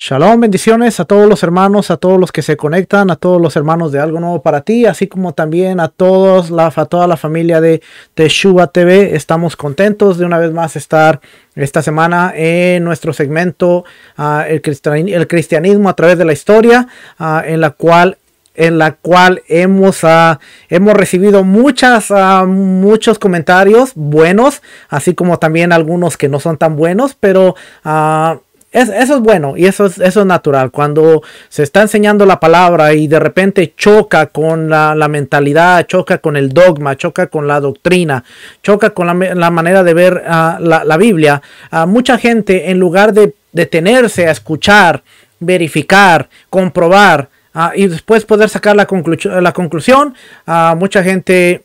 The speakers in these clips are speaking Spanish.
Shalom, bendiciones a todos los hermanos, a todos los que se conectan, a todos los hermanos de Algo Nuevo para Ti, así como también a toda la familia de Teshuvah TV. Estamos contentos de una vez más estar esta semana en nuestro segmento el cristianismo a través de la historia, en la cual hemos recibido muchos comentarios buenos, así como también algunos que no son tan buenos, pero eso es bueno y eso es natural. Cuando se está enseñando la palabra y de repente choca con la mentalidad, choca con el dogma, choca con la doctrina, choca con la manera de ver la Biblia, mucha gente, en lugar de detenerse a escuchar, verificar, comprobar y después poder sacar la conclusión, mucha gente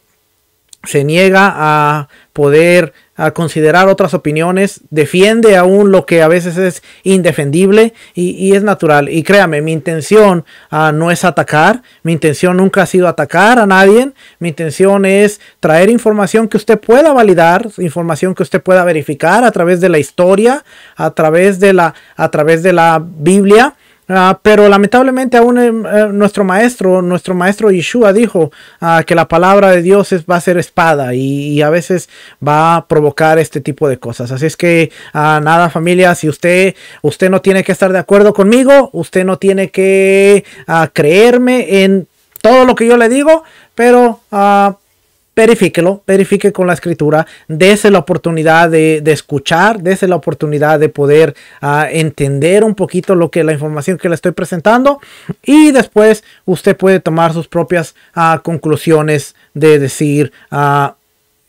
se niega a poder considerar otras opiniones, defiende aún lo que a veces es indefendible y es natural. Y créame, mi intención no es atacar, mi intención nunca ha sido atacar a nadie, mi intención es traer información que usted pueda validar, información que usted pueda verificar a través de la historia, a través de la Biblia. Pero lamentablemente aún nuestro maestro Yeshua dijo que la palabra de Dios va a ser espada y a veces va a provocar este tipo de cosas. Así es que nada, familia, si usted no tiene que estar de acuerdo conmigo, usted no tiene que creerme en todo lo que yo le digo, pero verifique con la escritura, dése la oportunidad de escuchar, dése la oportunidad de poder entender un poquito la información que le estoy presentando, y después usted puede tomar sus propias conclusiones de decir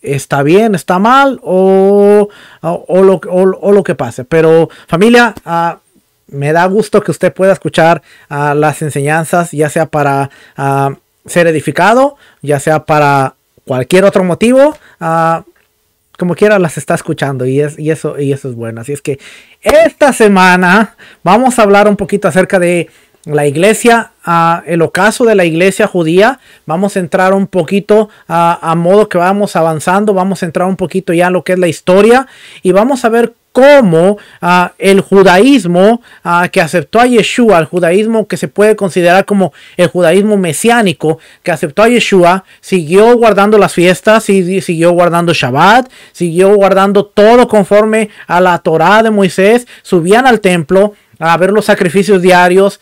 está bien, está mal o lo que pase. Pero familia, me da gusto que usted pueda escuchar las enseñanzas, ya sea para ser edificado, ya sea para cualquier otro motivo, como quiera las está escuchando y eso es bueno. Así es que esta semana vamos a hablar un poquito acerca de la iglesia, el ocaso de la iglesia judía. Vamos a entrar un poquito a modo que vamos avanzando, vamos a entrar un poquito ya en lo que es la historia y vamos a ver cómo el judaísmo que aceptó a Yeshua, el judaísmo que se puede considerar como el judaísmo mesiánico que aceptó a Yeshua, siguió guardando las fiestas y siguió guardando Shabbat, siguió guardando todo conforme a la Torá de Moisés, subían al templo a ver los sacrificios diarios.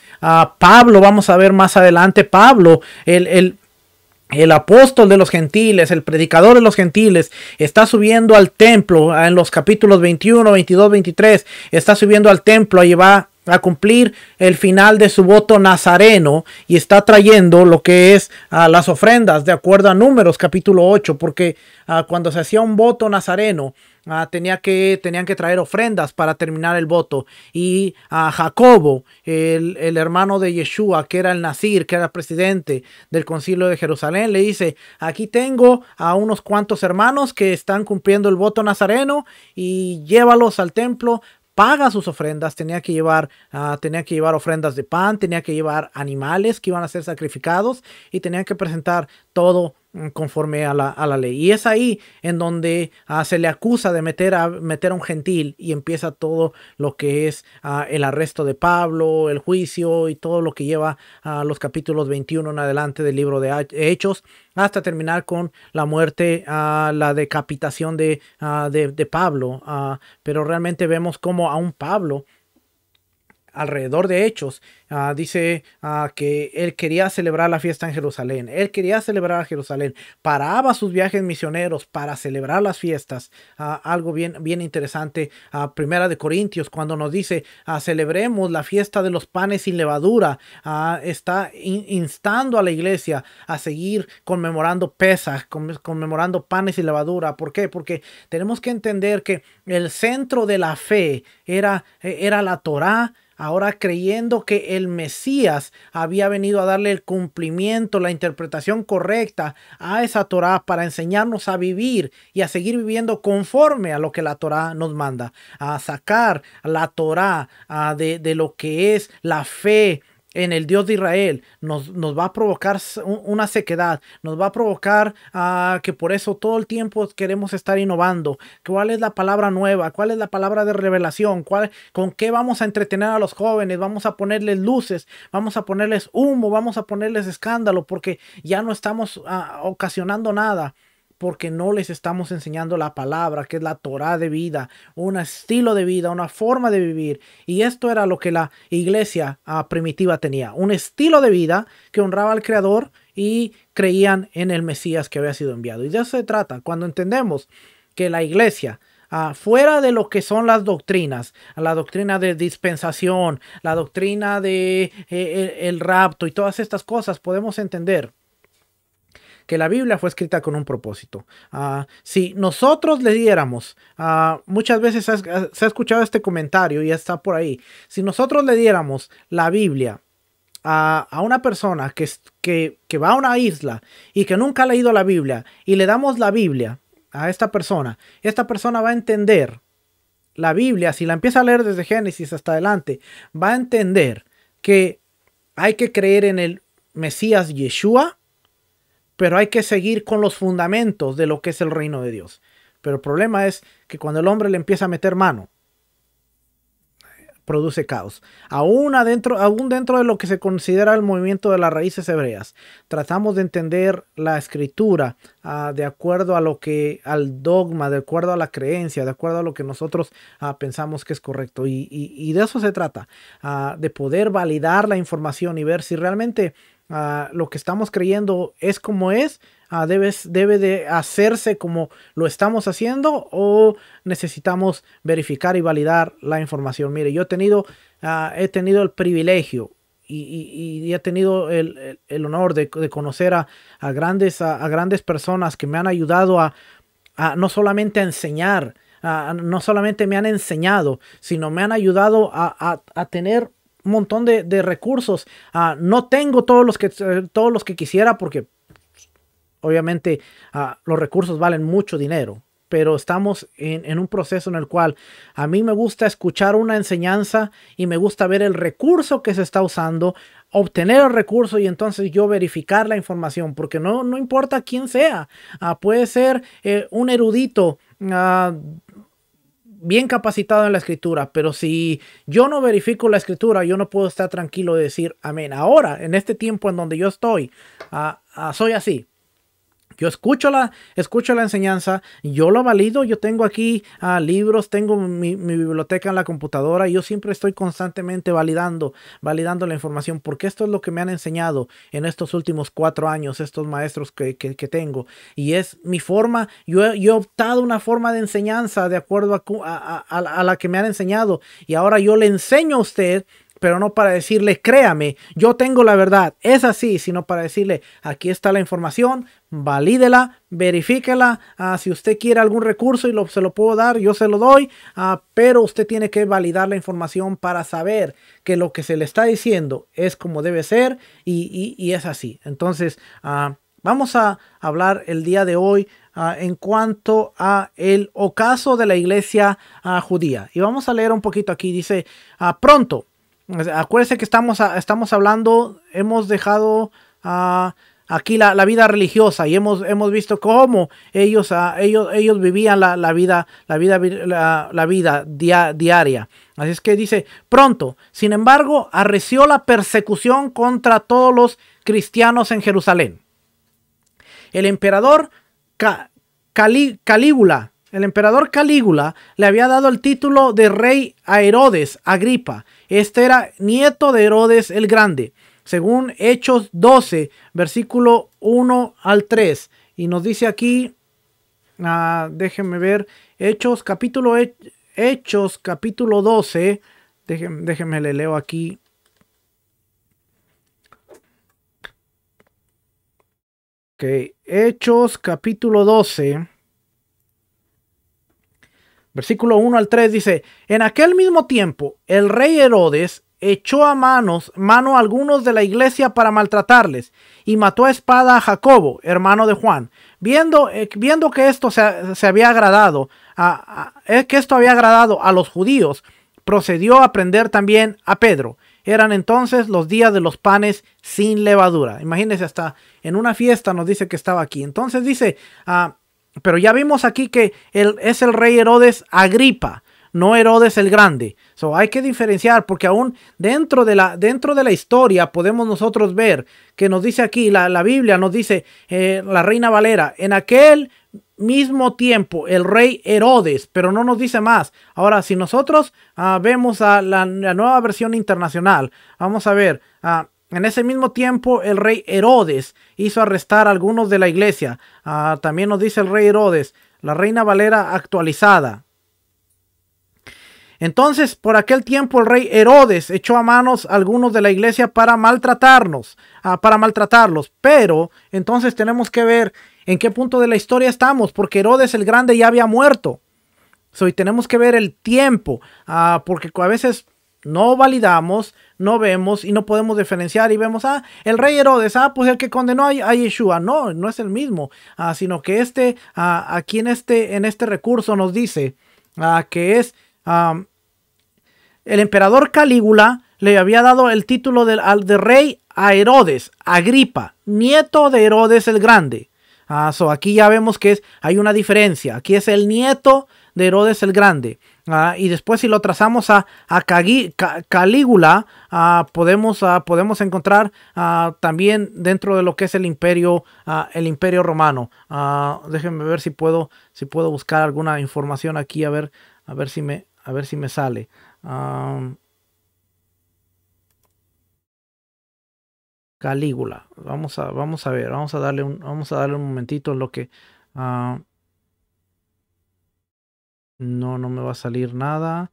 Pablo, vamos a ver más adelante, Pablo, el apóstol de los gentiles, el predicador de los gentiles, está subiendo al templo en los capítulos 21, 22, 23. Está subiendo al templo a cumplir el final de su voto nazareno y está trayendo lo que es las ofrendas de acuerdo a Números capítulo 8, porque cuando se hacía un voto nazareno tenían que traer ofrendas para terminar el voto. Y Jacobo, el hermano de Yeshua, que era el Nazir, que era presidente del concilio de Jerusalén, le dice: aquí tengo a unos cuantos hermanos que están cumpliendo el voto nazareno y llévalos al templo. Paga sus ofrendas. Tenía que llevar ofrendas de pan, tenía que llevar animales que iban a ser sacrificados y tenían que presentar todo conforme a la ley. Y es ahí en donde se le acusa de meter a un gentil y empieza todo lo que es el arresto de Pablo, el juicio y todo lo que lleva los capítulos 21 en adelante del libro de Hechos, hasta terminar con la muerte, la decapitación de Pablo. Pero realmente vemos como a un Pablo alrededor de Hechos dice que él quería celebrar la fiesta en Jerusalén. Él quería celebrar a Jerusalén. Paraba sus viajes misioneros para celebrar las fiestas. Algo bien interesante. Primera de Corintios, cuando nos dice celebremos la fiesta de los panes sin levadura. Está instando a la iglesia a seguir conmemorando Pesaj, conmemorando panes sin levadura. ¿Por qué? Porque tenemos que entender que el centro de la fe era la Torá. Ahora, creyendo que el Mesías había venido a darle el cumplimiento, la interpretación correcta a esa Torá para enseñarnos a vivir y a seguir viviendo conforme a lo que la Torá nos manda, a sacar la Torá de lo que es la fe en el Dios de Israel, nos va a provocar una sequedad, nos va a provocar que por eso todo el tiempo queremos estar innovando. ¿Cuál es la palabra nueva? ¿Cuál es la palabra de revelación? ¿Con qué vamos a entretener a los jóvenes? Vamos a ponerles luces, vamos a ponerles humo, vamos a ponerles escándalo, porque ya no estamos ocasionando nada, porque no les estamos enseñando la palabra, que es la Torá de vida, un estilo de vida, una forma de vivir. Y esto era lo que la iglesia primitiva tenía, un estilo de vida que honraba al Creador y creían en el Mesías que había sido enviado. Y de eso se trata. Cuando entendemos que la iglesia, fuera de lo que son las doctrinas, la doctrina de dispensación, la doctrina de el rapto y todas estas cosas, podemos entender que la Biblia fue escrita con un propósito. Si nosotros le diéramos, muchas veces se ha escuchado este comentario y está por ahí, si nosotros le diéramos la Biblia a una persona que va a una isla y que nunca ha leído la Biblia, y le damos la Biblia a esta persona va a entender la Biblia, si la empieza a leer desde Génesis hasta adelante, va a entender que hay que creer en el Mesías Yeshua, pero hay que seguir con los fundamentos de lo que es el reino de Dios. Pero el problema es que cuando el hombre le empieza a meter mano, produce caos. Aún dentro de lo que se considera el movimiento de las raíces hebreas, tratamos de entender la escritura de acuerdo a al dogma, de acuerdo a la creencia, de acuerdo a lo que nosotros pensamos que es correcto. Y de eso se trata, de poder validar la información y ver si realmente lo que estamos creyendo es como es, debe de hacerse como lo estamos haciendo, o necesitamos verificar y validar la información. Mire, yo he tenido el privilegio y he tenido el honor de conocer a grandes personas que me han ayudado a no solamente a enseñar, no solamente me han enseñado, sino me han ayudado a tener un montón de recursos. No tengo todos los que quisiera, porque obviamente los recursos valen mucho dinero, pero estamos en un proceso en el cual a mí me gusta escuchar una enseñanza y me gusta ver el recurso que se está usando, obtener el recurso y entonces yo verificar la información, porque no importa quién sea, puede ser un erudito bien capacitado en la escritura, pero si yo no verifico la escritura, yo no puedo estar tranquilo de decir amén. Ahora, en este tiempo en donde yo estoy, soy así. Yo escucho la enseñanza, yo lo valido. Yo tengo aquí libros, tengo mi biblioteca en la computadora, y yo siempre estoy constantemente validando la información, porque esto es lo que me han enseñado en estos últimos 4 años, estos maestros que tengo, y es mi forma. Yo he optado una forma de enseñanza de acuerdo a la que me han enseñado, y ahora yo le enseño a usted, pero no para decirle, créame, yo tengo la verdad, es así, sino para decirle, aquí está la información, valídela, verifíquela. Si usted quiere algún recurso y se lo puedo dar, yo se lo doy, pero usted tiene que validar la información para saber que lo que se le está diciendo es como debe ser, y es así. Entonces, vamos a hablar el día de hoy en cuanto a el ocaso de la iglesia judía, y vamos a leer un poquito aquí. Dice, pronto. Acuérdense que estamos hablando, hemos dejado aquí la vida religiosa, y hemos visto cómo ellos vivían la vida diaria. Así es que dice, pronto, sin embargo, arreció la persecución contra todos los cristianos en Jerusalén. El emperador Calígula le había dado el título de rey a Herodes Agripa. Este era nieto de Herodes el Grande, según Hechos 12, versículo 1 al 3. Y nos dice aquí, déjenme ver, Hechos capítulo 12, déjenme le leo aquí. Okay. Hechos capítulo 12. Versículo 1 al 3 dice, en aquel mismo tiempo, el rey Herodes echó mano a algunos de la iglesia para maltratarles, y mató a espada a Jacobo, hermano de Juan. Viendo que esto se había agradado, que esto había agradado a los judíos, procedió a prender también a Pedro. Eran entonces los días de los panes sin levadura. Imagínense, hasta en una fiesta nos dice que estaba aquí. Entonces dice, pero ya vimos aquí que es el rey Herodes Agripa, no Herodes el Grande. Hay que diferenciar, porque aún dentro de la historia podemos nosotros ver que nos dice aquí, la Biblia nos dice, la Reina Valera, en aquel mismo tiempo el rey Herodes, pero no nos dice más. Ahora, si nosotros vemos a la nueva versión internacional, vamos a ver, en ese mismo tiempo el rey Herodes hizo arrestar a algunos de la iglesia. También nos dice el rey Herodes, la Reina Valera actualizada. Entonces, por aquel tiempo el rey Herodes echó a manos a algunos de la iglesia para maltratarlos. Pero entonces tenemos que ver en qué punto de la historia estamos, porque Herodes el Grande ya había muerto. Y tenemos que ver el tiempo, porque a veces no validamos, no vemos y no podemos diferenciar y vemos, el rey Herodes, pues el que condenó a Yeshua. No, no es el mismo, sino que aquí en este recurso nos dice que es el emperador Calígula le había dado el título de rey a Herodes Agripa, nieto de Herodes el Grande. Aquí ya vemos que hay una diferencia. Aquí es el nieto de Herodes el Grande. Y después, si lo trazamos a Calígula, podemos encontrar también dentro de lo que es el imperio romano. Déjenme ver si puedo buscar alguna información aquí, a ver si me sale. Calígula. Vamos a ver. Vamos a darle un momentito en lo que no me va a salir nada.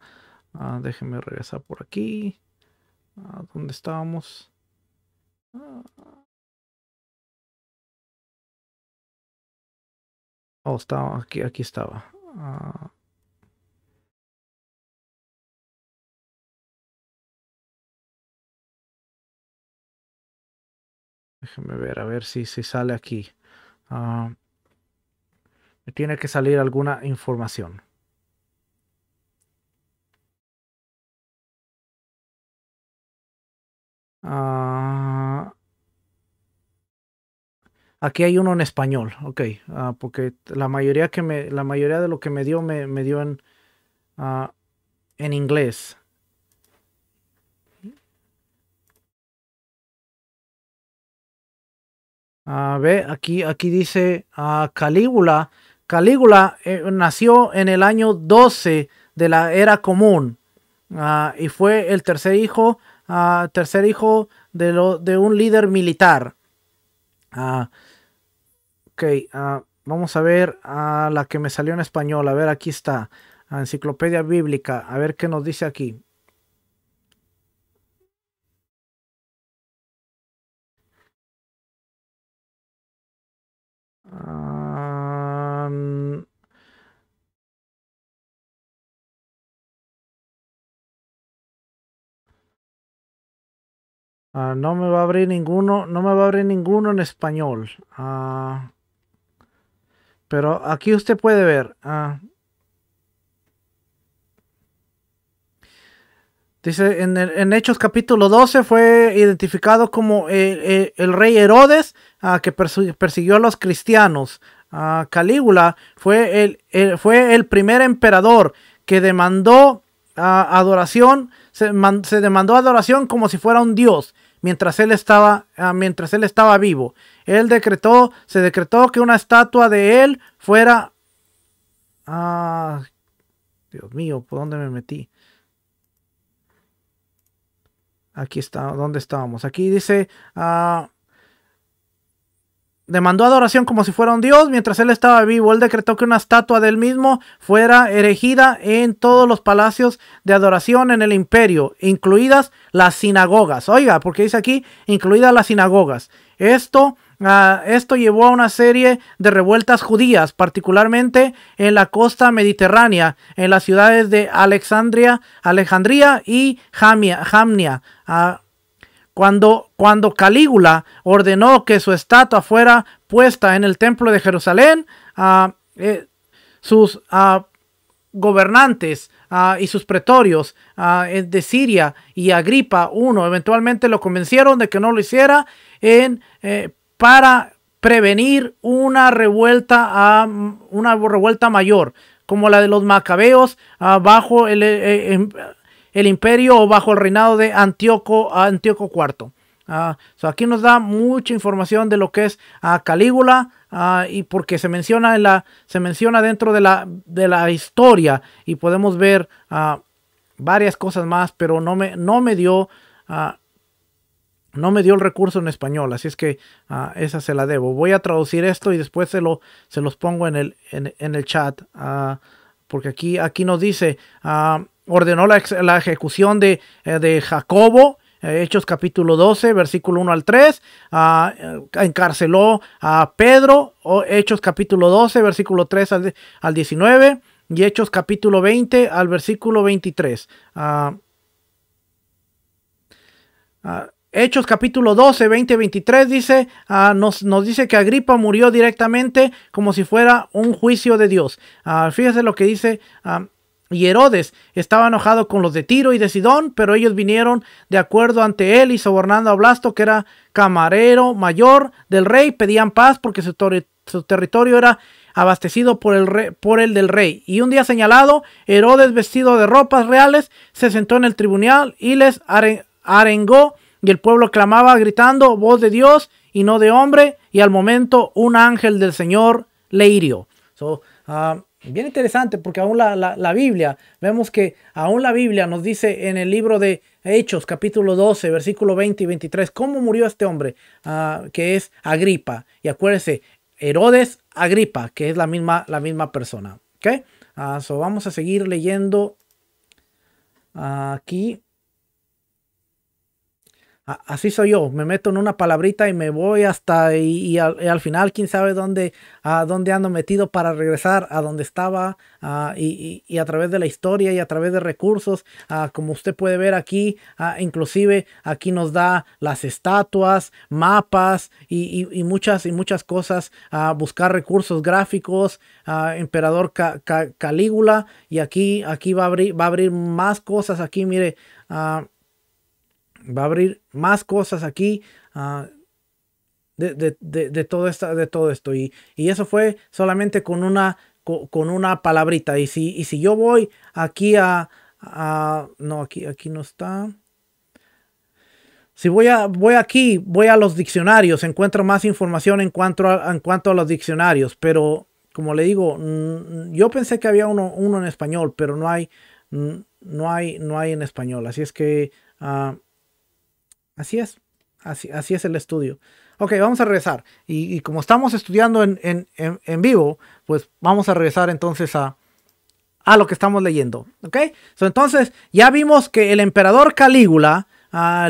Déjenme regresar por aquí. ¿Dónde estábamos? Estaba aquí estaba. Déjenme ver, a ver si sale aquí. Me tiene que salir alguna información. Aquí hay uno en español, ok, porque la mayoría de lo que me dio en inglés. Ve, aquí dice Calígula. Calígula nació en el año 12 de la era común y fue el tercer hijo de un líder militar. Ok, vamos a ver la que me salió en español. A ver, aquí está. Enciclopedia Bíblica. A ver qué nos dice aquí. No me va a abrir ninguno en español. Pero aquí usted puede ver. Dice, en Hechos capítulo 12 fue identificado como el rey Herodes, que persiguió a los cristianos. Calígula fue el primer emperador que demandó adoración, se demandó adoración como si fuera un dios, mientras él estaba vivo. Se decretó que una estatua de él fuera... Dios mío, ¿por dónde me metí? Aquí está, ¿dónde estábamos? Aquí dice, demandó adoración como si fuera un dios mientras él estaba vivo. Él decretó que una estatua del mismo fuera erigida en todos los palacios de adoración en el imperio, incluidas las sinagogas. Oiga, porque dice aquí, incluidas las sinagogas. Esto llevó a una serie de revueltas judías, particularmente en la costa mediterránea, en las ciudades de Alejandría y Jamnia. Cuando Calígula ordenó que su estatua fuera puesta en el templo de Jerusalén, sus gobernantes y sus pretorios de Siria y Agripa I eventualmente lo convencieron de que no lo hiciera para prevenir una revuelta mayor, como la de los macabeos bajo el imperio o bajo el reinado de Antíoco IV. Aquí nos da mucha información de lo que es Calígula, y porque se menciona dentro de la historia, y podemos ver varias cosas más, pero no me dio el recurso en español, así es que esa se la debo. Voy a traducir esto y después se los pongo en el chat, porque aquí nos dice, ordenó la ejecución de Jacobo, Hechos capítulo 12, versículo 1 al 3, encarceló a Pedro, Hechos capítulo 12, versículo 3 al 19, y Hechos capítulo 20 al versículo 23. Hechos capítulo 12, 20, 23 dice, nos dice que Agripa murió directamente como si fuera un juicio de Dios. Fíjese lo que dice, y Herodes estaba enojado con los de Tiro y de Sidón, pero ellos vinieron de acuerdo ante él y sobornando a Blasto, que era camarero mayor del rey, pedían paz porque su territorio era abastecido por el del rey. Y un día señalado, Herodes, vestido de ropas reales, se sentó en el tribunal y les arengó, y el pueblo clamaba gritando, voz de Dios y no de hombre, y al momento un ángel del Señor le hirió. Bien interesante, porque aún la Biblia, vemos que aún la Biblia nos dice en el libro de Hechos, capítulo 12, versículo 20 y 23, cómo murió este hombre, que es Agripa. Y acuérdense, Herodes Agripa, que es la misma persona. ¿Okay? Vamos a seguir leyendo aquí. Así soy yo, me meto en una palabrita y me voy hasta y al final quién sabe dónde ando metido para regresar a donde estaba, y a través de la historia y a través de recursos, como usted puede ver aquí, inclusive aquí nos da las estatuas, mapas y muchas cosas, buscar recursos gráficos, emperador Calígula, y aquí va a abrir más cosas aquí, mire, va a abrir más cosas aquí de todo esto. Y eso fue solamente con una palabrita. Y si yo voy aquí no, aquí no está. Si voy a los diccionarios, encuentro más información en cuanto a los diccionarios. Pero como le digo, yo pensé que había uno en español, pero no hay en español. Así es que así es el estudio. Ok, vamos a regresar. Y como estamos estudiando en vivo, pues vamos a regresar entonces a lo que estamos leyendo. Ok, entonces ya vimos que el emperador Calígula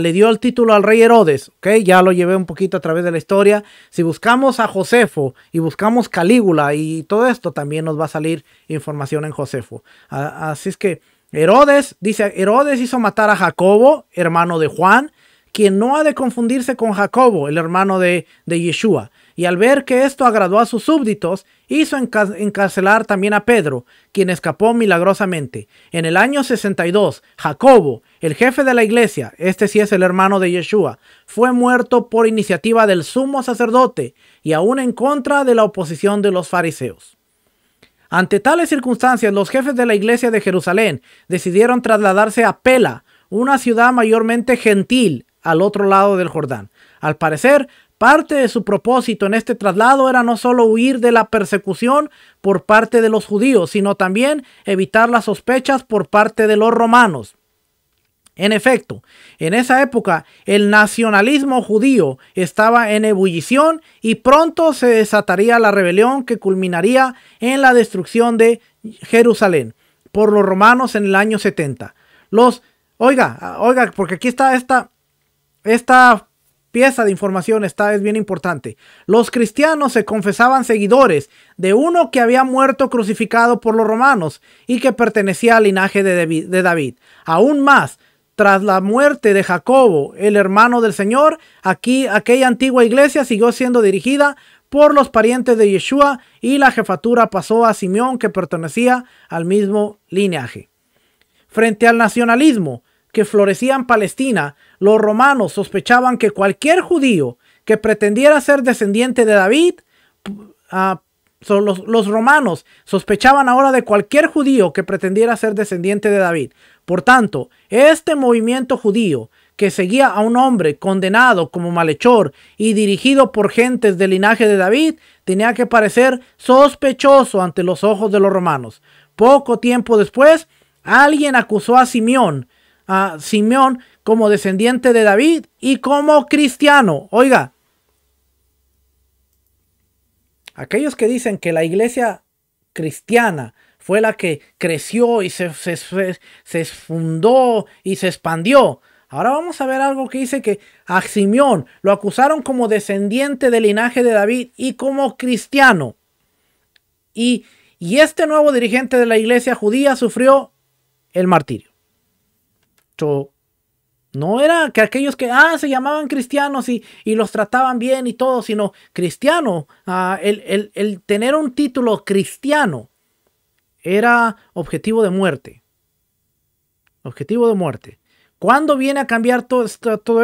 le dio el título al rey Herodes. Ok, ya lo llevé un poquito a través de la historia. Si buscamos a Josefo y buscamos Calígula y todo esto, también nos va a salir información en Josefo. Así es que Herodes hizo matar a Jacobo, hermano de Juan, quien no ha de confundirse con Jacobo, el hermano de Yeshua. Y al ver que esto agradó a sus súbditos, hizo encarcelar también a Pedro, quien escapó milagrosamente. En el año 62, Jacobo, el jefe de la iglesia, este sí es el hermano de Yeshua, fue muerto por iniciativa del sumo sacerdote y aún en contra de la oposición de los fariseos. Ante tales circunstancias, los jefes de la iglesia de Jerusalén decidieron trasladarse a Pela, una ciudad mayormente gentil, al otro lado del Jordán. Al parecer, parte de su propósito en este traslado era no solo huir de la persecución por parte de los judíos, sino también evitar las sospechas por parte de los romanos. En efecto, en esa época el nacionalismo judío estaba en ebullición y pronto se desataría la rebelión que culminaría en la destrucción de Jerusalén por los romanos en el año 70. Oiga, porque aquí está esta pieza de información es bien importante. Los cristianos se confesaban seguidores de uno que había muerto crucificado por los romanos y que pertenecía al linaje de David. Aún más, tras la muerte de Jacobo, el hermano del Señor, aquella antigua iglesia siguió siendo dirigida por los parientes de Yeshua y la jefatura pasó a Simeón, que pertenecía al mismo linaje. Frente al nacionalismo que florecía en Palestina, los romanos sospechaban que cualquier judío que pretendiera ser descendiente de David, los romanos sospechaban ahora de cualquier judío que pretendiera ser descendiente de David. Por tanto, este movimiento judío que seguía a un hombre condenado como malhechor y dirigido por gentes del linaje de David, tenía que parecer sospechoso ante los ojos de los romanos. Poco tiempo después, alguien acusó a Simeón como descendiente de David y como cristiano. Oiga, aquellos que dicen que la iglesia cristiana fue la que creció y se fundó y se expandió. Ahora vamos a ver algo que dice que a Simeón lo acusaron como descendiente del linaje de David y como cristiano. Y este nuevo dirigente de la iglesia judía sufrió el martirio. No era que aquellos que se llamaban cristianos y los trataban bien y todo, sino cristiano. El tener un título cristiano era objetivo de muerte. Objetivo de muerte. ¿Cuándo viene a cambiar todo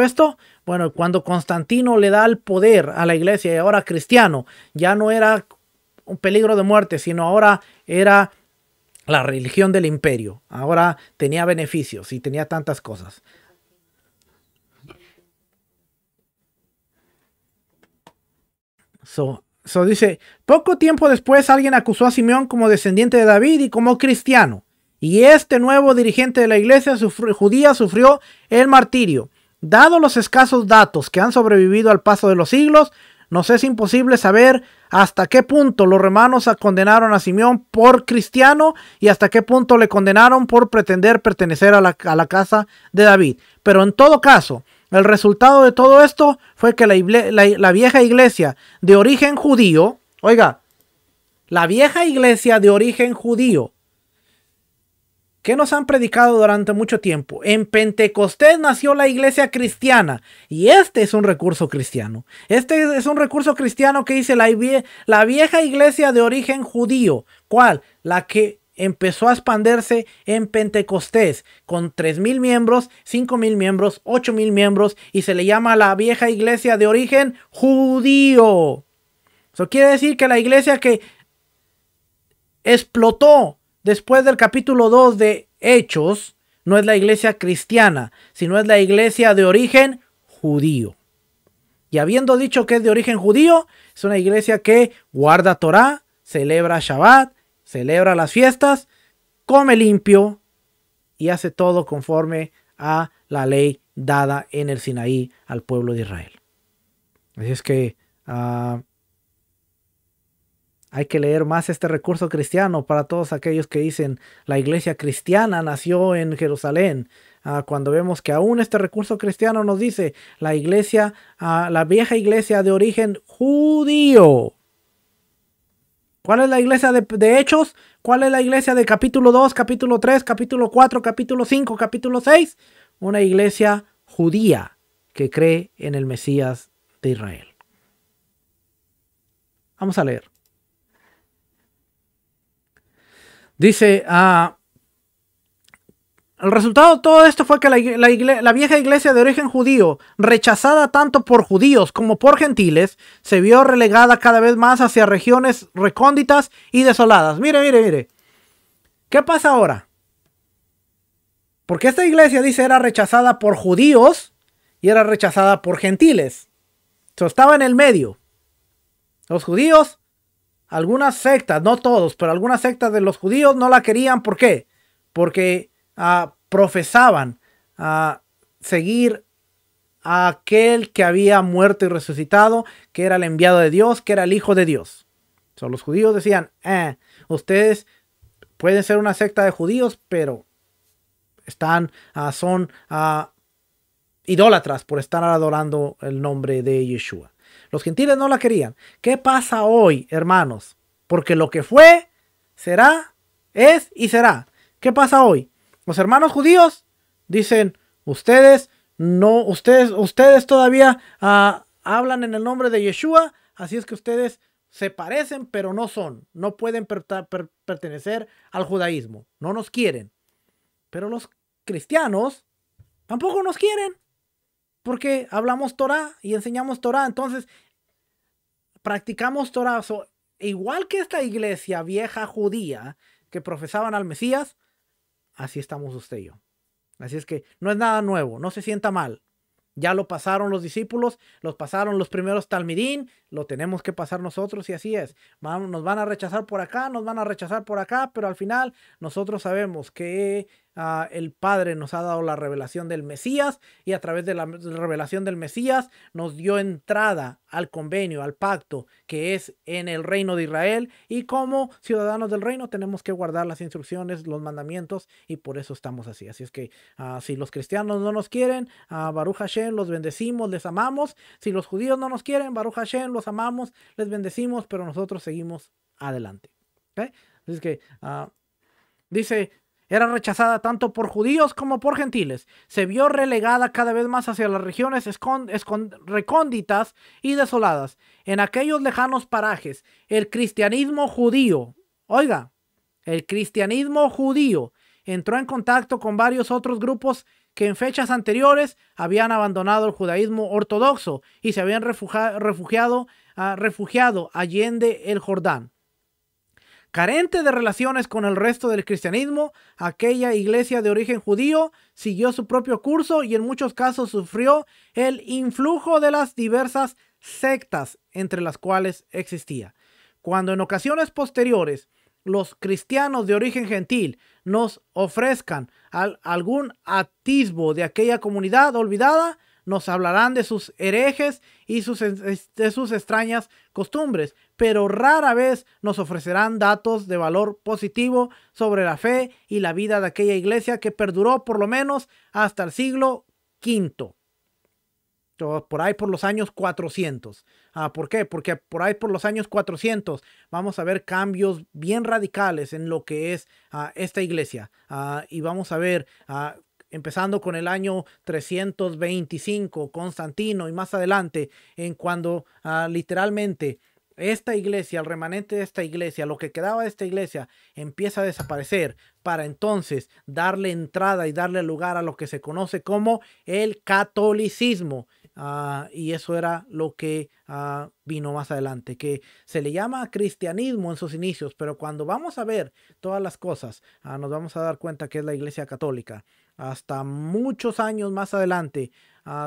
esto? Bueno, cuando Constantino le da el poder a la iglesia y ahora cristiano, ya no era un peligro de muerte, sino ahora era la religión del imperio. Ahora tenía beneficios y tenía tantas cosas. Dice, poco tiempo después alguien acusó a Simeón como descendiente de David y como cristiano. Y este nuevo dirigente de la iglesia judía sufrió el martirio. Dado los escasos datos que han sobrevivido al paso de los siglos, nos es imposible saber hasta qué punto los romanos condenaron a Simeón por cristiano y hasta qué punto le condenaron por pretender pertenecer a la casa de David. Pero en todo caso, el resultado de todo esto fue que la vieja iglesia de origen judío, oiga, la vieja iglesia de origen judío, que nos han predicado durante mucho tiempo. En Pentecostés nació la iglesia cristiana y este es un recurso cristiano. Este es un recurso cristiano que dice la vieja iglesia de origen judío. ¿Cuál? La que empezó a expandirse en Pentecostés con 3,000 miembros, 5,000 miembros, 8,000 miembros y se le llama la vieja iglesia de origen judío. Eso quiere decir que la iglesia que explotó después del capítulo 2 de Hechos, no es la iglesia cristiana, sino es la iglesia de origen judío. Y habiendo dicho que es de origen judío, es una iglesia que guarda Torah, celebra Shabbat, celebra las fiestas, come limpio y hace todo conforme a la ley dada en el Sinaí al pueblo de Israel. Así es que hay que leer más este recurso cristiano para todos aquellos que dicen la iglesia cristiana nació en Jerusalén. Cuando vemos que aún este recurso cristiano nos dice la iglesia, la vieja iglesia de origen judío. ¿Cuál es la iglesia de Hechos? ¿Cuál es la iglesia de capítulo 2, capítulo 3, capítulo 4, capítulo 5, capítulo 6? Una iglesia judía que cree en el Mesías de Israel. Vamos a leer. Dice, el resultado de todo esto fue que la vieja iglesia de origen judío, rechazada tanto por judíos como por gentiles, se vio relegada cada vez más hacia regiones recónditas y desoladas. Mire. ¿Qué pasa ahora? Porque esta iglesia, dice, era rechazada por judíos y era rechazada por gentiles. Estaba en el medio. Los judíos, algunas sectas, no todos, pero algunas sectas de los judíos no la querían. ¿Por qué? Porque profesaban seguir a aquel que había muerto y resucitado, que era el enviado de Dios, que era el Hijo de Dios. Los judíos decían, ustedes pueden ser una secta de judíos, pero son idólatras por estar adorando el nombre de Yeshua. Los gentiles no la querían. ¿Qué pasa hoy, hermanos? Porque lo que fue, será, es y será. ¿Qué pasa hoy? Los hermanos judíos dicen, ustedes todavía hablan en el nombre de Yeshua, así es que ustedes se parecen, pero no son. No pueden pertenecer al judaísmo. No nos quieren. Pero los cristianos tampoco nos quieren porque hablamos Torah y enseñamos Torah. Entonces, practicamos Torah. Igual que esta iglesia vieja judía que profesaban al Mesías, así estamos usted y yo. Así es que no es nada nuevo, no se sienta mal. Ya lo pasaron los discípulos, los pasaron los primeros talmidín, lo tenemos que pasar nosotros y así es. Nos van a rechazar por acá, nos van a rechazar por acá, pero al final nosotros sabemos que el Padre nos ha dado la revelación del Mesías y a través de la revelación del Mesías nos dio entrada al convenio, al pacto que es en el reino de Israel, y como ciudadanos del reino tenemos que guardar las instrucciones, los mandamientos, y por eso estamos así. Así es que si los cristianos no nos quieren, Baruch Hashem, los bendecimos, les amamos. Si los judíos no nos quieren, Baruch Hashem, los amamos, les bendecimos, pero nosotros seguimos adelante. ¿Okay? Así es que dice: era rechazada tanto por judíos como por gentiles. Se vio relegada cada vez más hacia las regiones recónditas y desoladas. En aquellos lejanos parajes, el cristianismo judío, oiga, el cristianismo judío entró en contacto con varios otros grupos que en fechas anteriores habían abandonado el judaísmo ortodoxo y se habían refugiado allende el Jordán. Carente de relaciones con el resto del cristianismo, aquella iglesia de origen judío siguió su propio curso y en muchos casos sufrió el influjo de las diversas sectas entre las cuales existía. Cuando en ocasiones posteriores los cristianos de origen gentil nos ofrezcan algún atisbo de aquella comunidad olvidada, nos hablarán de sus herejes y de sus extrañas costumbres, pero rara vez nos ofrecerán datos de valor positivo sobre la fe y la vida de aquella iglesia que perduró por lo menos hasta el siglo V. Por ahí por los años 400. ¿Por qué? Porque por ahí por los años 400 vamos a ver cambios bien radicales en lo que es esta iglesia. Y vamos a ver, empezando con el año 325, Constantino, y más adelante, en cuando literalmente esta iglesia, el remanente de esta iglesia, lo que quedaba de esta iglesia, empieza a desaparecer para entonces darle entrada y darle lugar a lo que se conoce como el catolicismo. Y eso era lo que vino más adelante, que se le llama cristianismo en sus inicios, pero cuando vamos a ver todas las cosas, nos vamos a dar cuenta que es la iglesia católica. Hasta muchos años más adelante,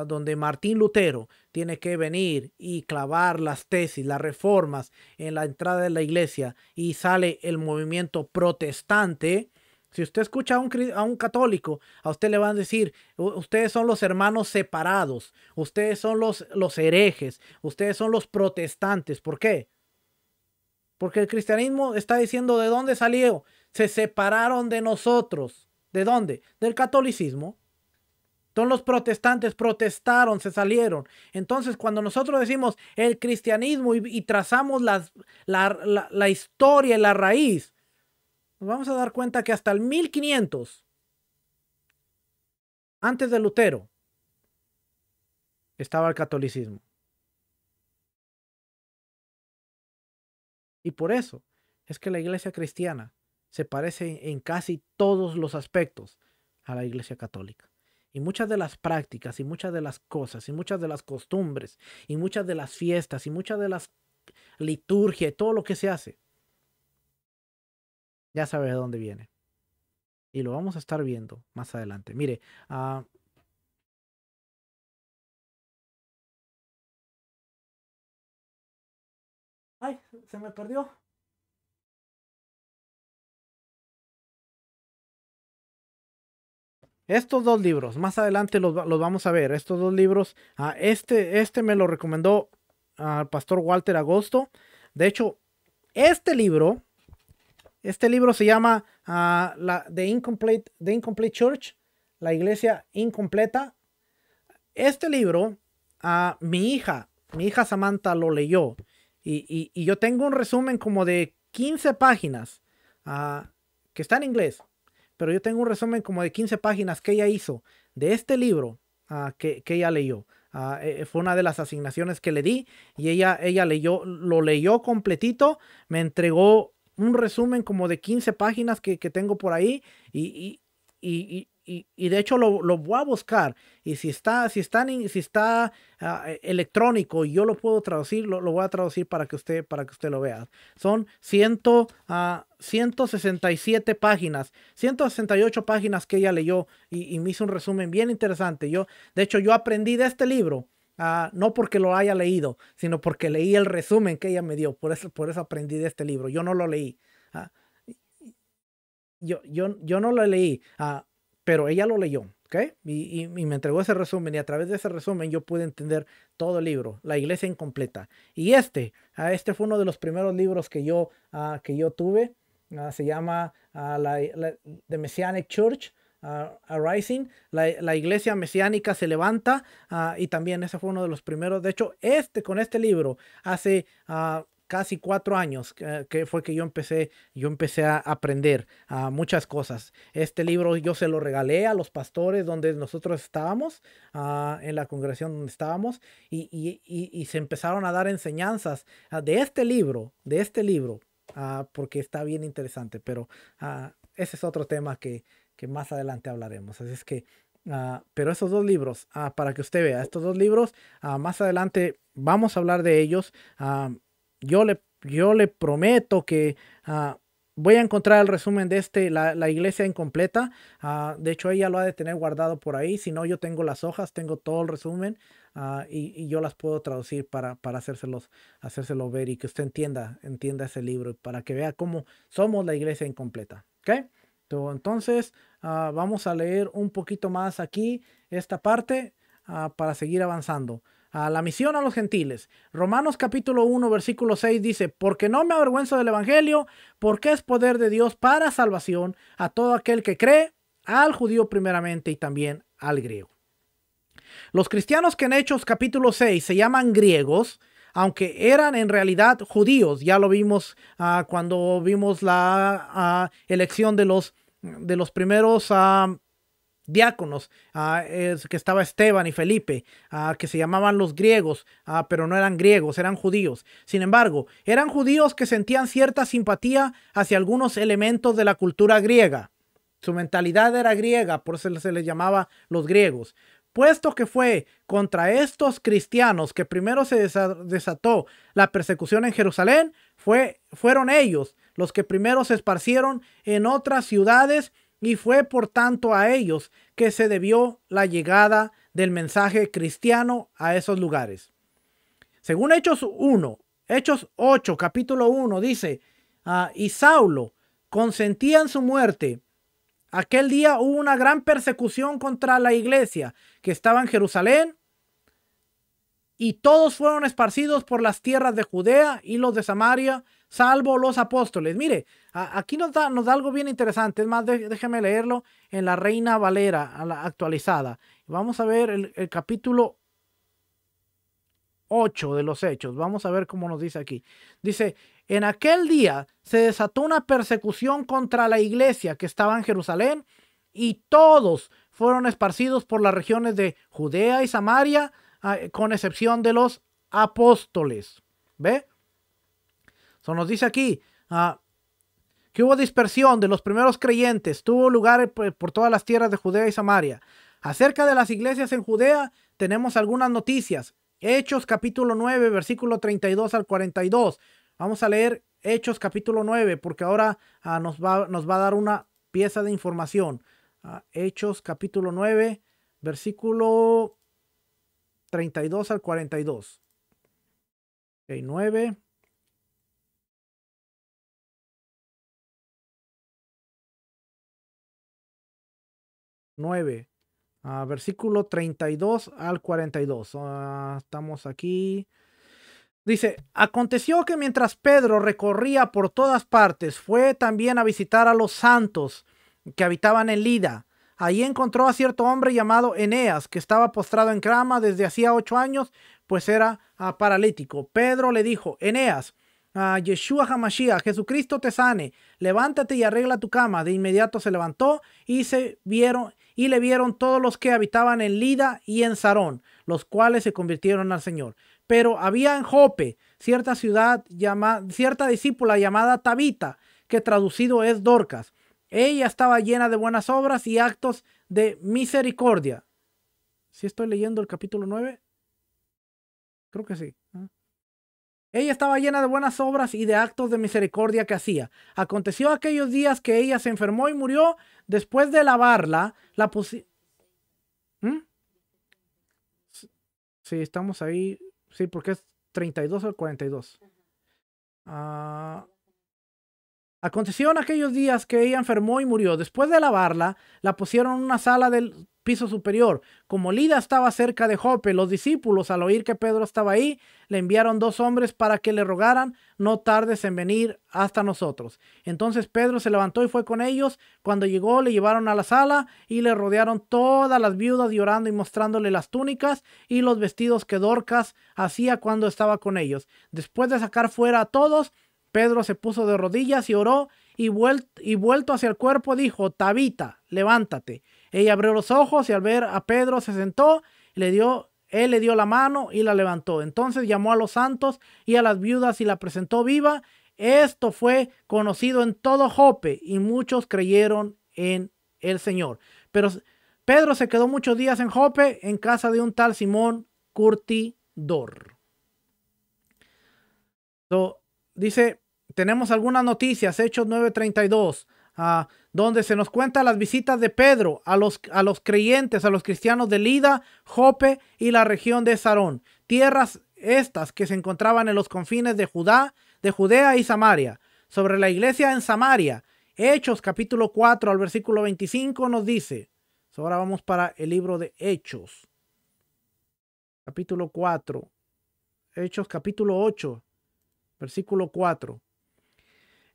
donde Martín Lutero tiene que venir y clavar las tesis, las reformas en la entrada de la iglesia, y sale el movimiento protestante. Si usted escucha a un católico, a usted le van a decir: ustedes son los hermanos separados, ustedes son los herejes, ustedes son los protestantes. ¿Por qué? Porque el cristianismo está diciendo: ¿de dónde salió? Se separaron de nosotros. ¿De dónde? Del catolicismo. Entonces los protestantes protestaron, se salieron. Entonces cuando nosotros decimos el cristianismo y trazamos la historia y la raíz, nos vamos a dar cuenta que hasta el 1500, antes de Lutero, estaba el catolicismo. Y por eso es que la iglesia cristiana se parece en casi todos los aspectos a la iglesia católica. Y muchas de las prácticas y muchas de las cosas y muchas de las costumbres y muchas de las fiestas y muchas de las liturgias y todo lo que se hace, ya sabe de dónde viene. Y lo vamos a estar viendo más adelante. Mire, ay, se me perdió. Estos dos libros, más adelante los vamos a ver. Estos dos libros, este me lo recomendó al pastor Walter Agosto. De hecho, este libro se llama The Incomplete Church, la iglesia incompleta. Este libro, mi hija Samantha lo leyó. Y yo tengo un resumen como de 15 páginas que está en inglés. Pero yo tengo un resumen como de 15 páginas que ella hizo de este libro que ella leyó. Fue una de las asignaciones que le di, y ella lo leyó completito, me entregó un resumen como de 15 páginas que tengo por ahí, y y de hecho lo voy a buscar. Y si está electrónico y yo lo puedo traducir, lo voy a traducir para que usted lo vea. Son 167 páginas, 168 páginas que ella leyó y me hizo un resumen bien interesante. De hecho, yo aprendí de este libro. No porque lo haya leído, sino porque leí el resumen que ella me dio. Por eso aprendí de este libro. Yo no lo leí. Ah, yo no lo leí, pero ella lo leyó, ¿ok? Y me entregó ese resumen y a través de ese resumen yo pude entender todo el libro, La Iglesia Incompleta. Y este fue uno de los primeros libros que yo tuve. Se llama The Messianic Church Arising, la iglesia mesiánica se levanta, y también ese fue uno de los primeros. De hecho, con este libro hace casi 4 años que fue que yo empecé a aprender muchas cosas. Este libro yo se lo regalé a los pastores donde nosotros estábamos, en la congregación donde estábamos, y se empezaron a dar enseñanzas de este libro, porque está bien interesante, pero ese es otro tema que más adelante hablaremos. Así es que, pero esos 2 libros, para que usted vea, estos 2 libros, más adelante vamos a hablar de ellos. Yo le prometo que voy a encontrar el resumen de la Iglesia Incompleta. De hecho, ella lo ha de tener guardado por ahí. Si no, yo tengo las hojas, tengo todo el resumen, y yo las puedo traducir para hacérselo ver y que usted entienda ese libro, para que vea cómo somos la Iglesia Incompleta. ¿Ok? Entonces, vamos a leer un poquito más aquí esta parte para seguir avanzando. La misión a los gentiles. Romanos capítulo 1, versículo 6 dice: porque no me avergüenzo del evangelio, porque es poder de Dios para salvación a todo aquel que cree, al judío primeramente y también al griego. Los cristianos que en Hechos capítulo 6 se llaman griegos, aunque eran en realidad judíos. Ya lo vimos cuando vimos la elección de los primeros diáconos, que estaba Esteban y Felipe, que se llamaban los griegos, pero no eran griegos, eran judíos. Sin embargo, eran judíos que sentían cierta simpatía hacia algunos elementos de la cultura griega. Su mentalidad era griega, por eso se les llamaba los griegos. Puesto que fue contra estos cristianos que primero se desató la persecución en Jerusalén, fueron ellos los que primero se esparcieron en otras ciudades, y fue por tanto a ellos que se debió la llegada del mensaje cristiano a esos lugares. Según Hechos 8, capítulo 1, dice: y Saulo consentía en su muerte. Aquel día hubo una gran persecución contra la iglesia que estaba en Jerusalén, y todos fueron esparcidos por las tierras de Judea y los de Samaria, salvo los apóstoles. Mire, aquí nos da algo bien interesante. Es más, déjeme leerlo en la Reina Valera, la actualizada. Vamos a ver el capítulo 8 de los Hechos. Vamos a ver cómo nos dice aquí. Dice: en aquel día se desató una persecución contra la iglesia que estaba en Jerusalén, y todos fueron esparcidos por las regiones de Judea y Samaria, con excepción de los apóstoles. ¿Ve? Nos dice aquí que hubo dispersión de los primeros creyentes. Tuvo lugar por todas las tierras de Judea y Samaria. Acerca de las iglesias en Judea tenemos algunas noticias. Hechos capítulo 9, versículo 32 al 42. Vamos a leer Hechos capítulo 9 porque ahora nos va a dar una pieza de información. Hechos capítulo 9, versículo 32 al 42. Okay, 9. Versículo 32 al 42. Estamos aquí. Dice: aconteció que mientras Pedro recorría por todas partes, fue también a visitar a los santos que habitaban en Lida. Allí encontró a cierto hombre llamado Eneas, que estaba postrado en cama desde hacía 8 años, pues era paralítico. Pedro le dijo: Eneas, Yeshua HaMashiach, Jesucristo te sane, levántate y arregla tu cama. De inmediato se levantó y le vieron todos los que habitaban en Lida y en Sarón, los cuales se convirtieron al Señor. Pero había en Jope cierta discípula llamada Tabita, que traducido es Dorcas. Ella estaba llena de buenas obras y actos de misericordia. ¿Sí estoy leyendo el capítulo 9? Creo que sí. Ella estaba llena de buenas obras y de actos de misericordia que hacía. Aconteció aquellos días que ella se enfermó y murió. Después de lavarla, la pusieron. Sí, estamos ahí. Sí, porque es 32 o 42. Aconteció en aquellos días que ella enfermó y murió. Después de lavarla, la pusieron en una sala del piso superior. Como Lida estaba cerca de Jope, los discípulos, al oír que Pedro estaba ahí, le enviaron 2 hombres para que le rogaran: no tardes en venir hasta nosotros. Entonces Pedro se levantó y fue con ellos. Cuando llegó, le llevaron a la sala y le rodearon todas las viudas, llorando y mostrándole las túnicas y los vestidos que Dorcas hacía cuando estaba con ellos. Después de sacar fuera a todos, Pedro se puso de rodillas y oró, y vuelto hacia el cuerpo dijo: Tabita, levántate. Ella abrió los ojos y al ver a Pedro se sentó. Él le dio la mano y la levantó. Entonces llamó a los santos y a las viudas y la presentó viva. Esto fue conocido en todo Jope y muchos creyeron en el Señor. Pero Pedro se quedó muchos días en Jope, en casa de un tal Simón curtidor. Dice, tenemos algunas noticias, Hechos 9:32, donde se nos cuenta las visitas de Pedro a los creyentes, a los cristianos de Lida, Jope y la región de Sarón, tierras estas que se encontraban en los confines de Judea y Samaria. Sobre la iglesia en Samaria, Hechos capítulo 4 al versículo 25 nos dice. Ahora vamos para el libro de Hechos, capítulo 4, Hechos capítulo 8, versículo 4.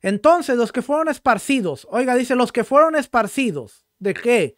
Entonces los que fueron esparcidos, oiga, dice los que fueron esparcidos, ¿de qué?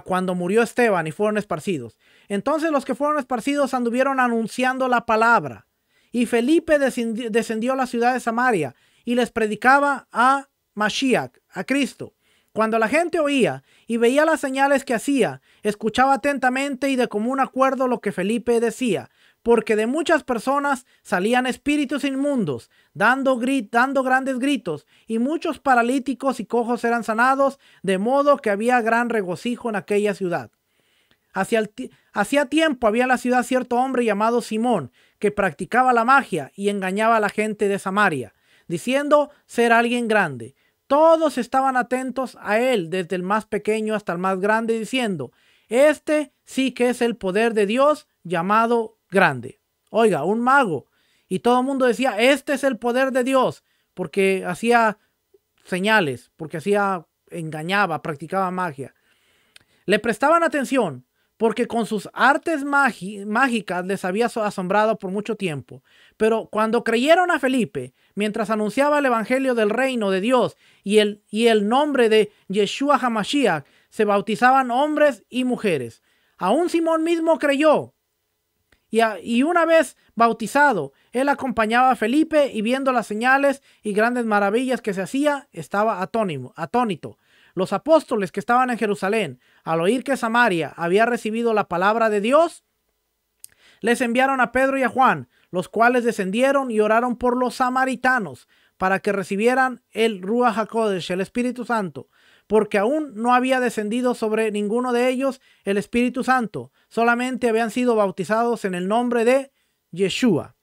Cuando murió Esteban y fueron esparcidos. Entonces los que fueron esparcidos anduvieron anunciando la palabra. Y Felipe descendió a la ciudad de Samaria y les predicaba a Mashiach, a Cristo. Cuando la gente oía y veía las señales que hacía, escuchaba atentamente y de común acuerdo lo que Felipe decía, porque de muchas personas salían espíritus inmundos, dando grandes gritos, y muchos paralíticos y cojos eran sanados, de modo que había gran regocijo en aquella ciudad. Hacía tiempo había en la ciudad cierto hombre llamado Simón, que practicaba la magia y engañaba a la gente de Samaria, diciendo ser alguien grande. Todos estaban atentos a él, desde el más pequeño hasta el más grande, diciendo: este sí que es el poder de Dios llamado grande. Oiga, un mago. Y todo el mundo decía: este es el poder de Dios, porque hacía señales, porque engañaba, practicaba magia. Le prestaban atención porque con sus artes mágicas les había asombrado por mucho tiempo. Pero cuando creyeron a Felipe, mientras anunciaba el evangelio del reino de Dios y el nombre de Yeshua HaMashiach, se bautizaban hombres y mujeres. Aún Simón mismo creyó. Y una vez bautizado, él acompañaba a Felipe, y viendo las señales y grandes maravillas que se hacía, estaba atónito. Los apóstoles que estaban en Jerusalén, al oír que Samaria había recibido la palabra de Dios, les enviaron a Pedro y a Juan, los cuales descendieron y oraron por los samaritanos para que recibieran el Ruach HaKodesh, el Espíritu Santo, porque aún no había descendido sobre ninguno de ellos el Espíritu Santo, solamente habían sido bautizados en el nombre de Yeshua.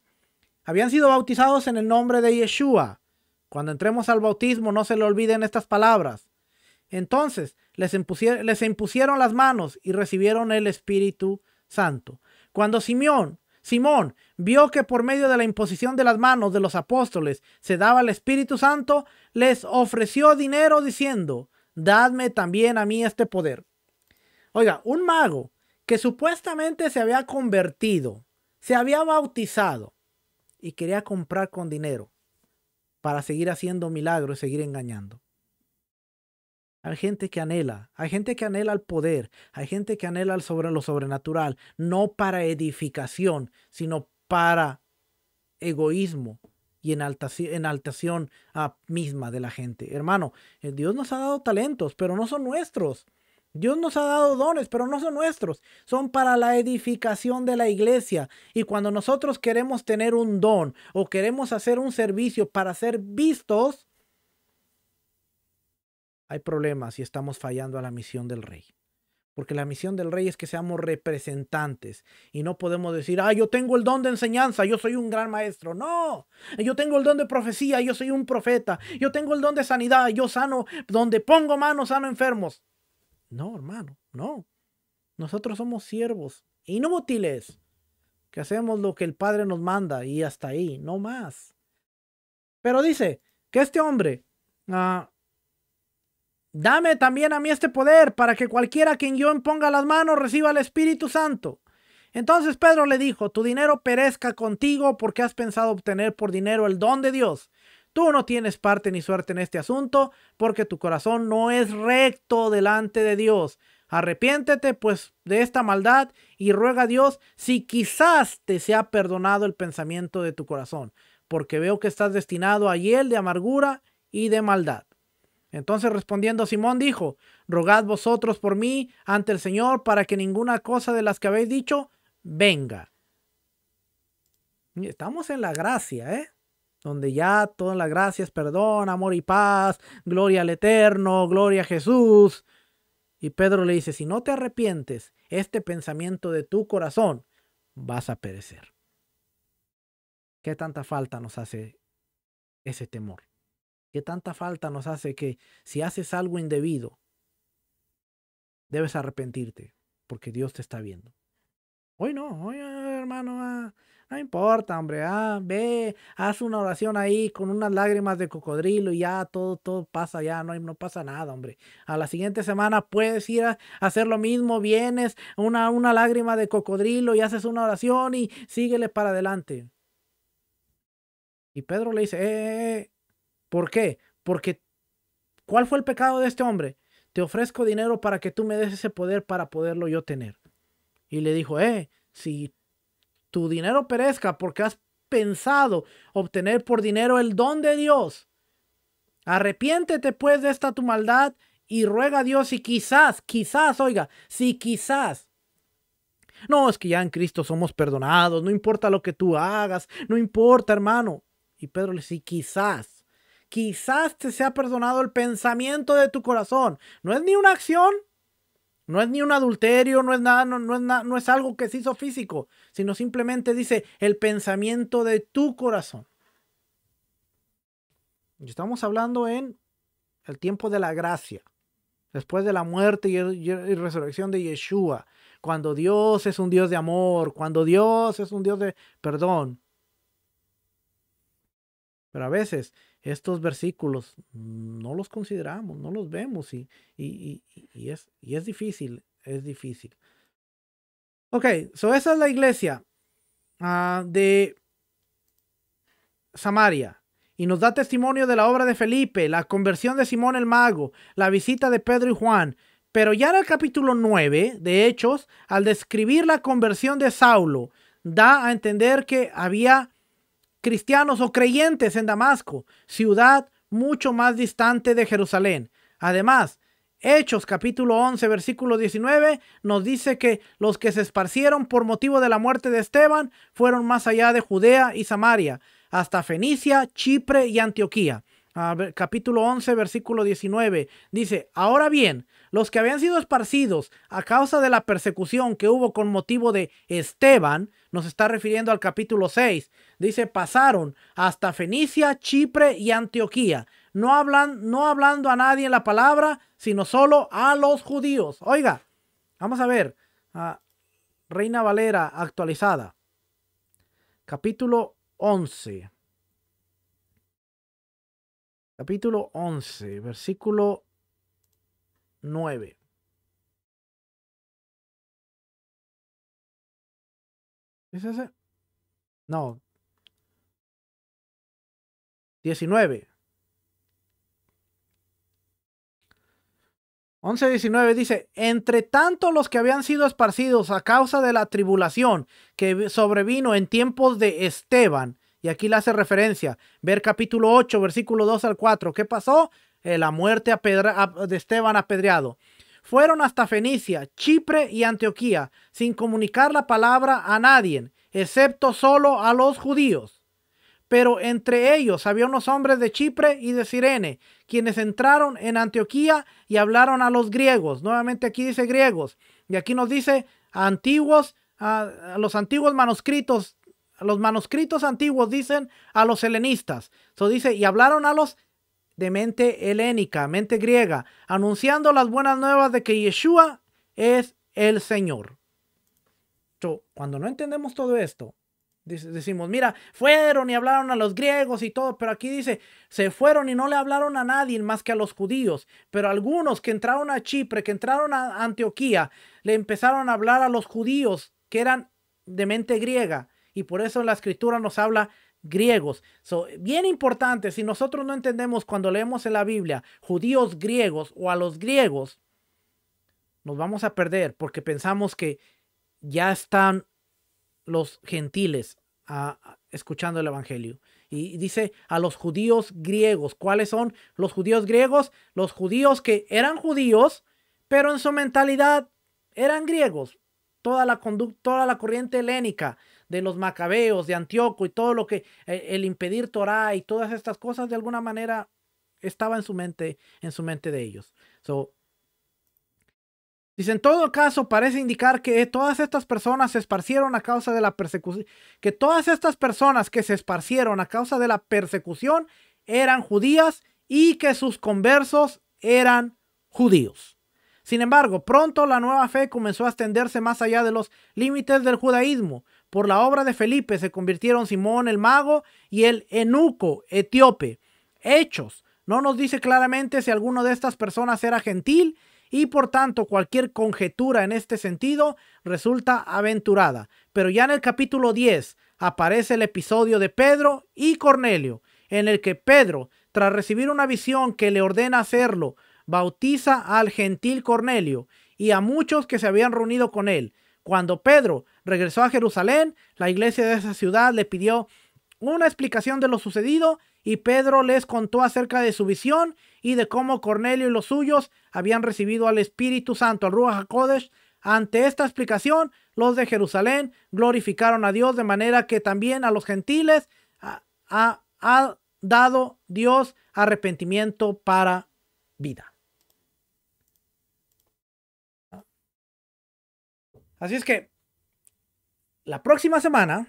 Habían sido bautizados en el nombre de Yeshua. Cuando entremos al bautismo, no se le olviden estas palabras. Entonces les impusieron las manos y recibieron el Espíritu Santo. Cuando Simón vio que por medio de la imposición de las manos de los apóstoles se daba el Espíritu Santo, les ofreció dinero diciendo: dadme también a mí este poder. Oiga, un mago que supuestamente se había convertido, se había bautizado y quería comprar con dinero para seguir haciendo milagros y seguir engañando. Hay gente que anhela el poder, hay gente que anhela lo sobrenatural, no para edificación, sino para egoísmo y enaltación misma de la gente. Hermano, Dios nos ha dado talentos, pero no son nuestros. Dios nos ha dado dones, pero no son nuestros. Son para la edificación de la iglesia. Y cuando nosotros queremos tener un don o queremos hacer un servicio para ser vistos, hay problemas y estamos fallando a la misión del rey. Porque la misión del rey es que seamos representantes y no podemos decir, yo tengo el don de enseñanza, yo soy un gran maestro. No, yo tengo el don de profecía, yo soy un profeta. Yo tengo el don de sanidad, yo sano, donde pongo manos, sano enfermos. No, hermano, no. Nosotros somos siervos inútiles que hacemos lo que el Padre nos manda y hasta ahí, no más. Pero dice que este hombre, dame también a mí este poder para que cualquiera a quien yo imponga las manos reciba el Espíritu Santo. Entonces Pedro le dijo, tu dinero perezca contigo porque has pensado obtener por dinero el don de Dios. Tú no tienes parte ni suerte en este asunto porque tu corazón no es recto delante de Dios. Arrepiéntete pues de esta maldad y ruega a Dios si quizás te sea perdonado el pensamiento de tu corazón, porque veo que estás destinado a hiel de amargura y de maldad. Entonces respondiendo Simón dijo, rogad vosotros por mí ante el Señor para que ninguna cosa de las que habéis dicho venga. Estamos en la gracia, donde ya toda la gracia es perdón, amor y paz, gloria al Eterno, gloria a Jesús. Y Pedro le dice, si no te arrepientes, este pensamiento de tu corazón, vas a perecer. ¿Qué tanta falta nos hace ese temor? ¿Qué tanta falta nos hace que si haces algo indebido, debes arrepentirte porque Dios te está viendo? Hoy no, hermano, no importa, hombre, ve, haz una oración ahí con unas lágrimas de cocodrilo y ya todo pasa, ya no pasa nada, hombre. A la siguiente semana puedes ir a hacer lo mismo, vienes, una lágrima de cocodrilo y haces una oración y síguele para adelante. Y Pedro le dice, ¿por qué? Porque, ¿cuál fue el pecado de este hombre? Te ofrezco dinero para que tú me des ese poder para poderlo yo tener. Y le dijo, si tu dinero perezca porque has pensado obtener por dinero el don de Dios, arrepiéntete pues de esta tu maldad y ruega a Dios y quizás, si quizás. No, es que ya en Cristo somos perdonados, no importa lo que tú hagas, no importa, hermano. Y Pedro le dice, quizás te sea perdonado el pensamiento de tu corazón. No es ni una acción, no es ni un adulterio, no es nada, no es algo que se hizo físico, sino simplemente dice el pensamiento de tu corazón. Y estamos hablando en el tiempo de la gracia, después de la muerte y resurrección de Yeshua, cuando Dios es un Dios de amor, cuando Dios es un Dios de perdón. Pero a veces estos versículos no los consideramos, no los vemos y es difícil, es difícil. Ok, esa es la iglesia de Samaria y nos da testimonio de la obra de Felipe, la conversión de Simón el Mago, la visita de Pedro y Juan. Pero ya en el capítulo 9 de Hechos, al describir la conversión de Saulo, da a entender que había cristianos o creyentes en Damasco, ciudad mucho más distante de Jerusalén. Además, Hechos capítulo 11 versículo 19 nos dice que los que se esparcieron por motivo de la muerte de Esteban fueron más allá de Judea y Samaria, hasta Fenicia, Chipre y Antioquía. Capítulo 11 versículo 19 dice, ahora bien, los que habían sido esparcidos a causa de la persecución que hubo con motivo de Esteban, nos está refiriendo al capítulo 6, dice, pasaron hasta Fenicia, Chipre y Antioquía, no hablando a nadie en la palabra, sino solo a los judíos. Oiga, vamos a ver, Reina Valera actualizada, capítulo 11. Capítulo 11, versículo 9. ¿Es ese? No. 19. 11:19 dice, entre tanto los que habían sido esparcidos a causa de la tribulación que sobrevino en tiempos de Esteban, y aquí le hace referencia, ver capítulo 8, versículo 2 al 4, ¿qué pasó? La muerte de Esteban apedreado. Fueron hasta Fenicia, Chipre y Antioquía, sin comunicar la palabra a nadie, excepto solo a los judíos. Pero entre ellos había unos hombres de Chipre y de Cirene, quienes entraron en Antioquía y hablaron a los griegos. Nuevamente aquí dice griegos. Y aquí nos dice antiguos, a los antiguos manuscritos. Los manuscritos antiguos dicen a los helenistas. Dice, y hablaron a los de mente helénica, mente griega, anunciando las buenas nuevas de que Yeshua es el Señor. Cuando no entendemos todo esto, decimos, mira, fueron y hablaron a los griegos y todo, pero aquí dice, se fueron y no le hablaron a nadie más que a los judíos, pero algunos que entraron a Chipre, que entraron a Antioquía, le empezaron a hablar a los judíos que eran de mente griega, y por eso la escritura nos habla griegos. Bien importante, si nosotros no entendemos cuando leemos en la Biblia judíos griegos o a los griegos, nos vamos a perder porque pensamos que ya están los gentiles escuchando el evangelio. Y dice a los judíos griegos. ¿Cuáles son los judíos griegos? Los judíos que eran judíos, pero en su mentalidad eran griegos. Toda la corriente helénica de los macabeos, de Antíoco y todo lo que el impedir Torá y todas estas cosas de alguna manera estaba en su mente de ellos. Dice, en todo caso, parece indicar que todas estas personas se esparcieron a causa de la persecución, que todas estas personas que se esparcieron a causa de la persecución eran judías y que sus conversos eran judíos. Sin embargo, pronto la nueva fe comenzó a extenderse más allá de los límites del judaísmo. Por la obra de Felipe se convirtieron Simón el mago y el eunuco etíope. Hechos no nos dice claramente si alguno de estas personas era gentil, y por tanto cualquier conjetura en este sentido resulta aventurada. Pero ya en el capítulo 10 aparece el episodio de Pedro y Cornelio, en el que Pedro, tras recibir una visión que le ordena hacerlo, bautiza al gentil Cornelio y a muchos que se habían reunido con él. Cuando Pedro regresó a Jerusalén, la iglesia de esa ciudad le pidió una explicación de lo sucedido y Pedro les contó acerca de su visión y de cómo Cornelio y los suyos habían recibido al Espíritu Santo, al Ruach HaKodesh. Ante esta explicación, los de Jerusalén glorificaron a Dios de manera que también a los gentiles ha dado Dios arrepentimiento para vida. Así es que la próxima semana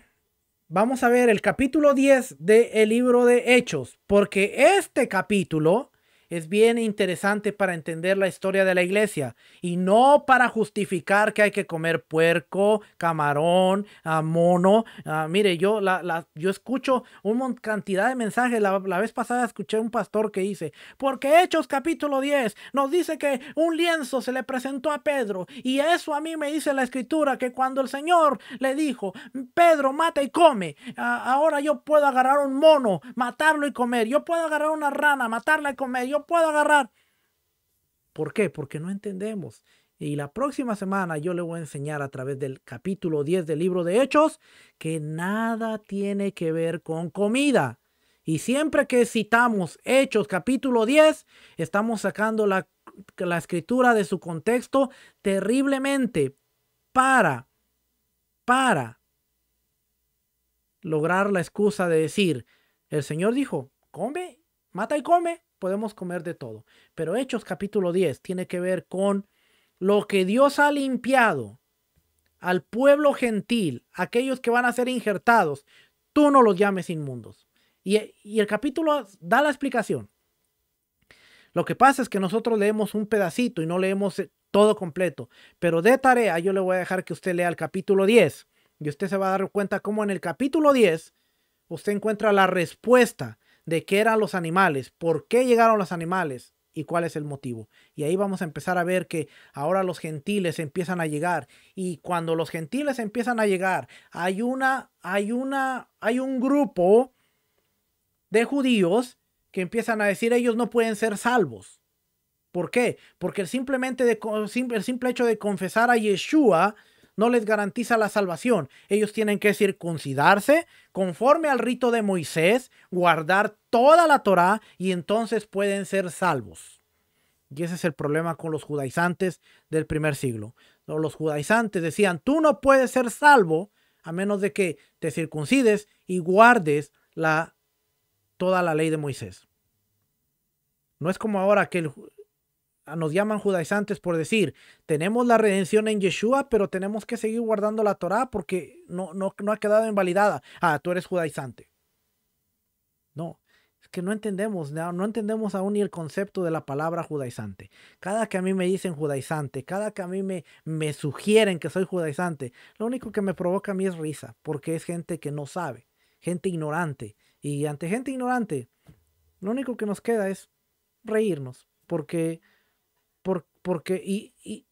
vamos a ver el capítulo 10 del libro de Hechos, porque este capítulo es bien interesante para entender la historia de la iglesia y no para justificar que hay que comer puerco, camarón, mono. Mire, yo escucho una cantidad de mensajes. La vez pasada escuché un pastor que dice, porque Hechos capítulo 10 nos dice que un lienzo se le presentó a Pedro y eso a mí me dice la escritura que cuando el Señor le dijo, Pedro, mata y come, ahora yo puedo agarrar un mono, matarlo y comer. Yo puedo agarrar una rana, matarla y comer. Yo puedo agarrar. ¿Por qué? Porque no entendemos. Y la próxima semana yo le voy a enseñar a través del capítulo 10 del libro de Hechos que nada tiene que ver con comida. Y siempre que citamos Hechos capítulo 10, estamos sacando la escritura de su contexto terriblemente para lograr la excusa de decir, el Señor dijo, come, mata y come. Podemos comer de todo. Pero Hechos capítulo 10 tiene que ver con lo que Dios ha limpiado al pueblo gentil, aquellos que van a ser injertados. Tú no los llames inmundos. Y el capítulo da la explicación. Lo que pasa es que nosotros leemos un pedacito y no leemos todo completo. Pero de tarea yo le voy a dejar que usted lea el capítulo 10. Y usted se va a dar cuenta cómo en el capítulo 10 usted encuentra la respuesta de qué eran los animales, por qué llegaron los animales y cuál es el motivo. Y ahí vamos a empezar a ver que ahora los gentiles empiezan a llegar. Y cuando los gentiles empiezan a llegar, hay un grupo de judíos que empiezan a decir ellos no pueden ser salvos. ¿Por qué? Porque el simple hecho de confesar a Yeshua no les garantiza la salvación. Ellos tienen que circuncidarse conforme al rito de Moisés, guardar toda la Torá y entonces pueden ser salvos. Y ese es el problema con los judaizantes del primer siglo. Los judaizantes decían, tú no puedes ser salvo a menos de que te circuncides y guardes toda la ley de Moisés. No es como ahora que nos llaman judaizantes por decir, tenemos la redención en Yeshua, pero tenemos que seguir guardando la Torá porque no ha quedado invalidada. Ah, tú eres judaizante. No, es que no entendemos, no entendemos aún ni el concepto de la palabra judaizante. Cada que a mí me dicen judaizante, cada que a mí me sugieren que soy judaizante, lo único que me provoca a mí es risa, porque es gente que no sabe, gente ignorante. Y ante gente ignorante, lo único que nos queda es reírnos, porque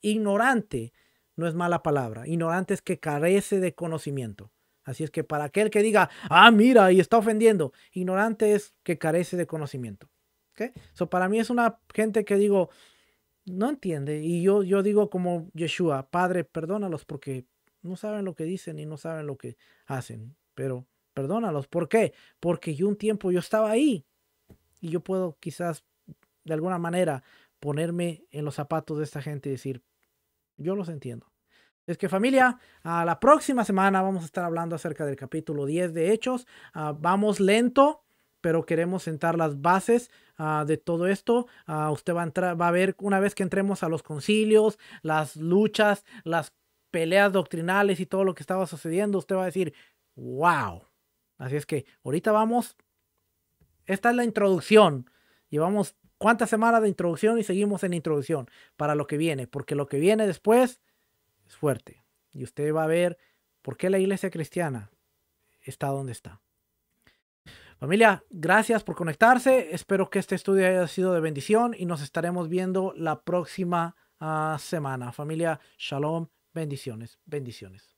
ignorante no es mala palabra. Ignorante es que carece de conocimiento. Así es que para aquel que diga, ah, mira, y está ofendiendo, ignorante es que carece de conocimiento. ¿Okay? So, para mí es una gente que digo, no entiende. Y yo digo como Yeshua, Padre, perdónalos porque no saben lo que dicen y no saben lo que hacen. Pero perdónalos. ¿Por qué? Porque un tiempo yo estaba ahí y yo puedo quizás de alguna manera ponerme en los zapatos de esta gente y decir, yo los entiendo. Es que familia, a la próxima semana vamos a estar hablando acerca del capítulo 10 de Hechos. Vamos lento, pero queremos sentar las bases de todo esto. Usted va a ver una vez que entremos a los concilios, las luchas, las peleas doctrinales y todo lo que estaba sucediendo, usted va a decir, wow. Así es que ahorita vamos, esta es la introducción. Llevamos cuántas semanas de introducción y seguimos en introducción para lo que viene, porque lo que viene después es fuerte. Y usted va a ver por qué la iglesia cristiana está donde está. Familia, gracias por conectarse. Espero que este estudio haya sido de bendición y nos estaremos viendo la próxima semana. Familia, shalom, bendiciones, bendiciones.